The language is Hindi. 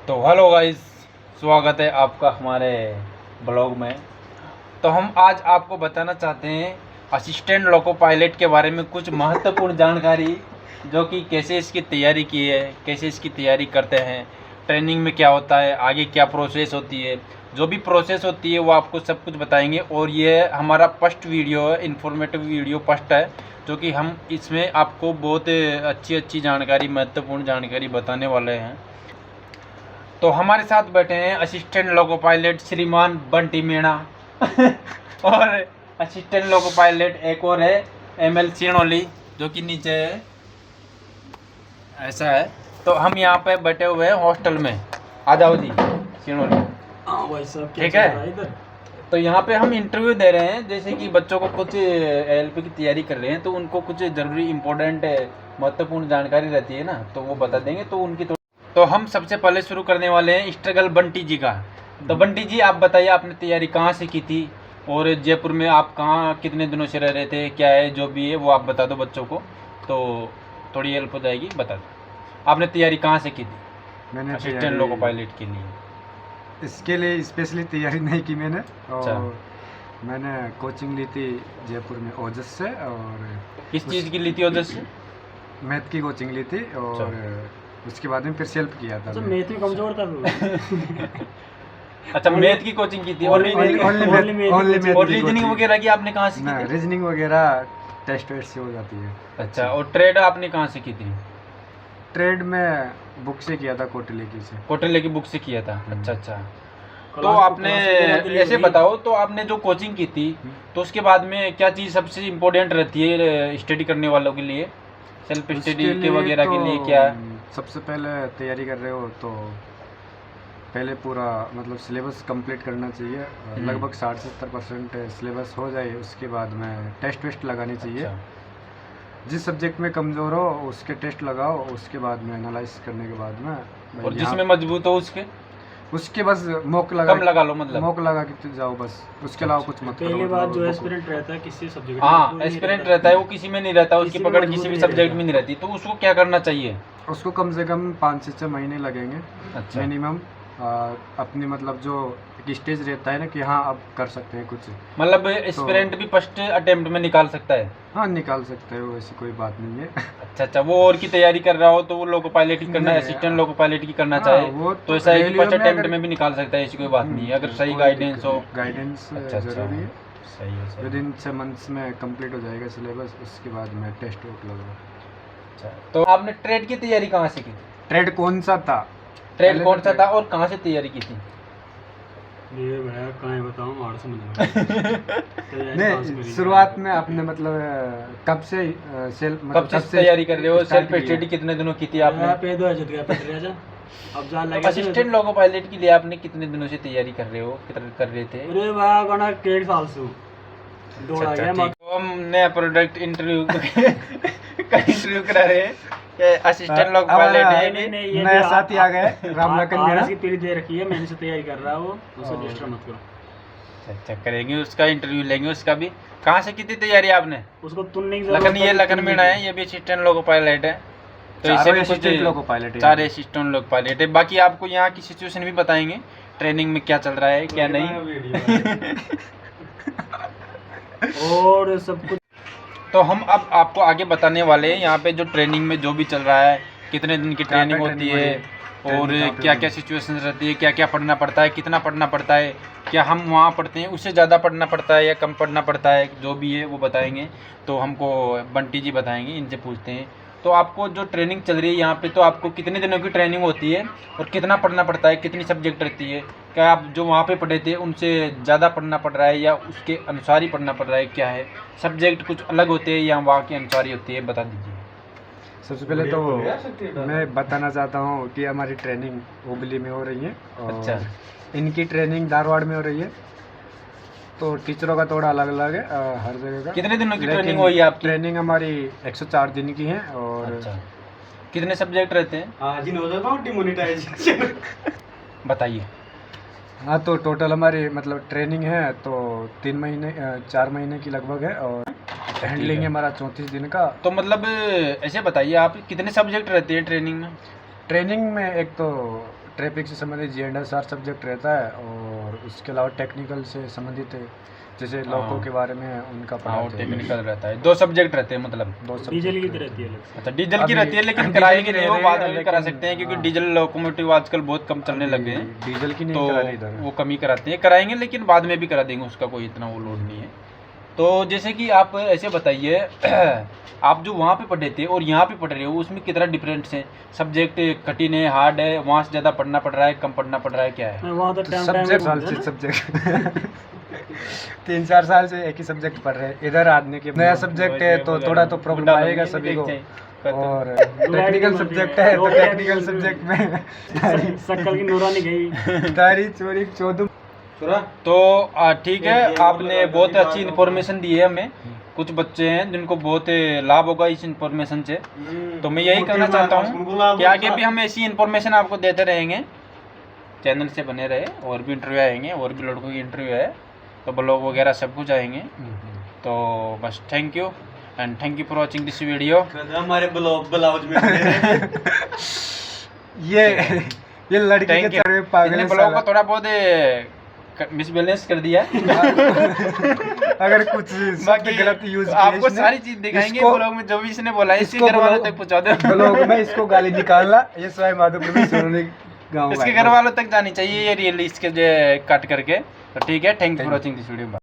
तो हेलो गाइस, स्वागत है आपका हमारे ब्लॉग में। तो हम आज आपको बताना चाहते हैं असिस्टेंट लोको पायलट के बारे में कुछ महत्वपूर्ण जानकारी, जो कि कैसे इसकी तैयारी की है, कैसे इसकी तैयारी करते हैं, ट्रेनिंग में क्या होता है, आगे क्या प्रोसेस होती है। जो भी प्रोसेस होती है वो आपको सब कुछ बताएंगे। और ये हमारा फर्स्ट वीडियो है, इन्फॉर्मेटिव वीडियो फर्स्ट है, जो कि हम इसमें आपको बहुत अच्छी जानकारी, महत्वपूर्ण जानकारी बताने वाले हैं। तो हमारे साथ बैठे हैं असिस्टेंट लोको पायलट श्रीमान बंटी मीणा और असिस्टेंट लोको पायलट एक और है ML सिणोली, जो कि नीचे है, ऐसा है। तो हम यहाँ पे बैठे हुए हैं हॉस्टल में। आ जाओ जी सिणोली। ठीक है, तो यहाँ पे हम इंटरव्यू दे रहे हैं, जैसे कि बच्चों को कुछ LP की तैयारी कर रहे हैं, तो उनको कुछ ज़रूरी इम्पोर्टेंट महत्वपूर्ण जानकारी रहती है ना, तो वो बता देंगे। तो उनकी तो हम सबसे पहले शुरू करने वाले हैं स्ट्रगल बंटी जी का। तो बंटी जी, आप बताइए आपने तैयारी कहाँ से की थी, और जयपुर में आप कहाँ कितने दिनों से रह रहे थे, क्या है जो भी है वो आप बता दो बच्चों को, तो थोड़ी हेल्प हो जाएगी। बता दो आपने तैयारी कहाँ से की थी मैंने असिस्टेंट लोको पायलट के लिए। इसके लिए स्पेशली तैयारी नहीं की मैंने, और मैंने कोचिंग ली थी जयपुर में ओजस से। और किस चीज़ की ली थी ओजस से? मैथ की कोचिंग ली थी, और उसके बाद में फिर सेल्फ किया था। मैथ में कमजोर था अच्छा, मैथ की कोचिंग की थी। और रीजनिंग वगैरह की आपने कहाँ से की थी? रीजनिंग वगैरह टेस्ट वेस्ट से हो जाती है। अच्छा, और ट्रेड आपने कहाँ से की थी? ट्रेड में बुक से किया था, कोटलेकी से। कोटले की बुक से किया था। अच्छा। तो आपने ऐसे बताओ, तो आपने जो कोचिंग की थी, तो उसके बाद में क्या चीज़ सबसे इम्पोर्टेंट रहती है स्टडी करने वालों के लिए, सेल्फ स्टडी के वगैरह के लिए? क्या सबसे पहले तैयारी कर रहे हो तो पहले पूरा मतलब सिलेबस कंप्लीट करना चाहिए। लगभग 60-70% सिलेबस हो जाए, उसके बाद में टेस्ट वेस्ट लगानी चाहिए। अच्छा। जिस सब्जेक्ट में कमज़ोर हो उसके टेस्ट लगाओ, उसके बाद में एनालाइज करने के बाद में। और जिसमें मजबूत हो उसके बस मॉक लगा, कम लगा लो, मतलब मॉक लगा के जाओ बस, उसके अलावा कुछ मत करो। पहली बात जो एस्पिरेंट रहता है किसी सब्जेक्ट में, हाँ, एस्पिरेंट रहता है, वो किसी में नहीं रहता, उसकी पकड़ किसी भी सब्जेक्ट में नहीं रहती। तो उसको क्या करना चाहिए? उसको कम से कम 5 से 6 महीने लगेंगे। अच्छा। मिनिमम अपनी मतलब जो एक स्टेज रहता है ना कि हाँ अब कर सकते हैं कुछ, मतलब एस्पिरेंट भी फर्स्ट अटेम्प्ट में निकाल सकता है? हाँ निकाल सकते हो, ऐसी कोई बात नहीं है। अच्छा, वो और की तैयारी कर रहा हो तो वो लोको पायलट की करना है, असिस्टेंट लोको पायलट की करना चाहे तो ऐसा है कि फर्स्ट अटेम्प्ट में भी निकाल सकता है, ऐसी कोई बात नहीं है, अगर सही गाइडेंस हो। गाइडेंस जरूरी है। सही है। विदिन 6 मंथ्स में कंप्लीट हो जाएगा सिलेबस, उसके बाद में टेस्ट वोट लगाओ। अच्छा, तो आपने ट्रेड की तैयारी कहाँ से की थी? ट्रेड कौन सा था? ट्रेड कौन सा था और कहाँ से तैयारी की थी? ये मैं कहाँ बताऊँ, हमारे समझ नहीं, शुरुआत में आपने मतलब कब से सेल्फ कब से तैयारी कर रहे हो? सेल्फ स्टडी कितने दिनों की थी आपने? अब जान लगा असिस्टेंट लोको पायलट के लिए आपने कितने दिनों से तैयारी कर रहे हो, कर रहे थे? अरे वाह, गाना 1.5 साल से दौड़ा गया। तो हम नया प्रोडक्ट इंटरव्यू करा रहे हैं, असिस्टेंट लोको पायलट है, नया साथी आ गए रामलखन मीणा। की पीली दे रखी है, मैंने से तैयारी कर रहा हूँ, उसे डिस्टर्ब मत करो। अच्छा, करेंगे उसका इंटरव्यू लेंगे उसका भी। कहाँ से की थी तैयारी आपने? उसको तुमने लखन मीणा है, ये भी असिस्टेंट लोको पायलट है। तो इसे भी असिस्टेंट लोको पायलट है, सारे असिस्टेंट लोको पायलट है। बाकी आपको यहाँ की सिचुएशन भी बताएंगे, ट्रेनिंग में क्या चल रहा है क्या नहीं और सब कुछ। तो हम अब आपको आगे बताने वाले हैं यहाँ पे जो ट्रेनिंग में जो भी चल रहा है, कितने दिन की ट्रेनिंग होती है, और क्या क्या सिचुएशन रहती है, क्या क्या पढ़ना पड़ता है, कितना पढ़ना पड़ता है, क्या हम वहाँ पढ़ते हैं उससे ज़्यादा पढ़ना पड़ता है या कम पढ़ना पड़ता है, जो भी है वो बताएंगे। तो हमको बंटी जी बताएंगे, इनसे पूछते हैं। तो आपको जो ट्रेनिंग चल रही है यहाँ पे, तो आपको कितने दिनों की ट्रेनिंग होती है और कितना पढ़ना पड़ता है, कितनी सब्जेक्ट रहती है? क्या आप जो वहाँ पे पढ़े थे उनसे ज़्यादा पढ़ना पड़ रहा है या उसके अनुसार ही पढ़ना पड़ रहा है, क्या है? सब्जेक्ट कुछ अलग होते हैं या वहाँ के अनुसार ही होती है, बता दीजिए। सबसे पहले तो मैं बताना चाहता हूँ कि हमारी ट्रेनिंग हुबली में हो रही है, और अच्छा, इनकी ट्रेनिंग धारवाड़ में हो रही है। तो टीचरों का थोड़ा अलग अलग है हर जगह का। कितने दिनों की ट्रेनिंग हुई है आपकी? ट्रेनिंग हमारी 104 दिन की है। और अच्छा, कितने सब्जेक्ट रहते हैं? बताइए। हाँ, तो टोटल हमारी मतलब ट्रेनिंग है तो 4 महीने की लगभग है, और हैंडलिंग है हमारा 34 दिन का। तो मतलब ऐसे बताइए, आप कितने सब्जेक्ट रहते हैं ट्रेनिंग में? ट्रेनिंग में एक तो ट्रैफिक से संबंधित GNSR सब्जेक्ट रहता है, और उसके अलावा टेक्निकल से संबंधित जैसे लॉकों के बारे में उनका हाँ वो पढ़ाते हैं। टेक्निकल रहता है, 2 सब्जेक्ट रहते हैं मतलब। 2 डीजल की सब्जेक्ट रहती है अलग से। अच्छा डीजल की अभी रहती है, लेकिन डीजल कराएंगे की नहीं, वो रह बाद रही में है, भी करा लेकिन सकते हैं, क्योंकि हाँ। डीजल लोकोमोटिव आजकल बहुत कम चलने लगे हैं, डीजल की नहीं तो करा रही इधर। वो कमी कराते हैं, कराएंगे लेकिन बाद में भी करा देंगे, उसका कोई इतना वो लोड नहीं है। तो जैसे कि आप ऐसे बताइए आप जो वहाँ पे पढ़े थे और यहाँ पे पढ़ रहे हो, उसमें कितना डिफरेंस है? सब्जेक्ट कठिन है, हार्ड है, वहाँ से ज़्यादा पढ़ना पड़ रहा है, कम पढ़ना पड़ रहा है, क्या है? वहाँ तो टाइम सब्जेक्ट साल से सब्जेक्ट 3-4 साल से एक ही सब्जेक्ट पढ़ रहे हैं। इधर आने के नया सब्जेक्ट है तो थोड़ा तो प्रॉब्लम आएगा सभी को, और टेक्निकल सब्जेक्ट है तो टेक्निकल सब्जेक्ट में शक्ल की नूरानी गई। तारी चोरी चौधरी। तो ठीक है, आपने बहुत अच्छी इन्फॉर्मेशन दी है हमें। कुछ बच्चे हैं जिनको बहुत लाभ होगा इस इन्फॉर्मेशन से, तो मैं यही कहना चाहता हूँ कि आगे भी हम ऐसी इन्फॉर्मेशन आपको देते रहेंगे। चैनल से बने रहे, और भी इंटरव्यू आएंगे, और भी लड़कों की इंटरव्यू है, तो ब्लॉग वगैरह सब कुछ आएंगे। तो बस thank you and thank you for watching this video. हमारे ब्लाउज में ये लड़की के चेहरे पे पागल है ब्लॉग साला। को थोड़ा बहुत मिसबैलेंस कर दिया अगर कुछ शब्द बाकी गलत यूज आपको सारी चीज दिखाएंगे ब्लॉग में, जो भी इसने बोला है इसके घर वालों तक पहुंचा दो। ब्लॉग में इसको गाली निकालना, ये सवाई माधोपुर में सोने गाँव इसके घर वालों तक जानी चाहिए ये रील इसके जो काट करके। तो ठीक है, thank you for watching this video.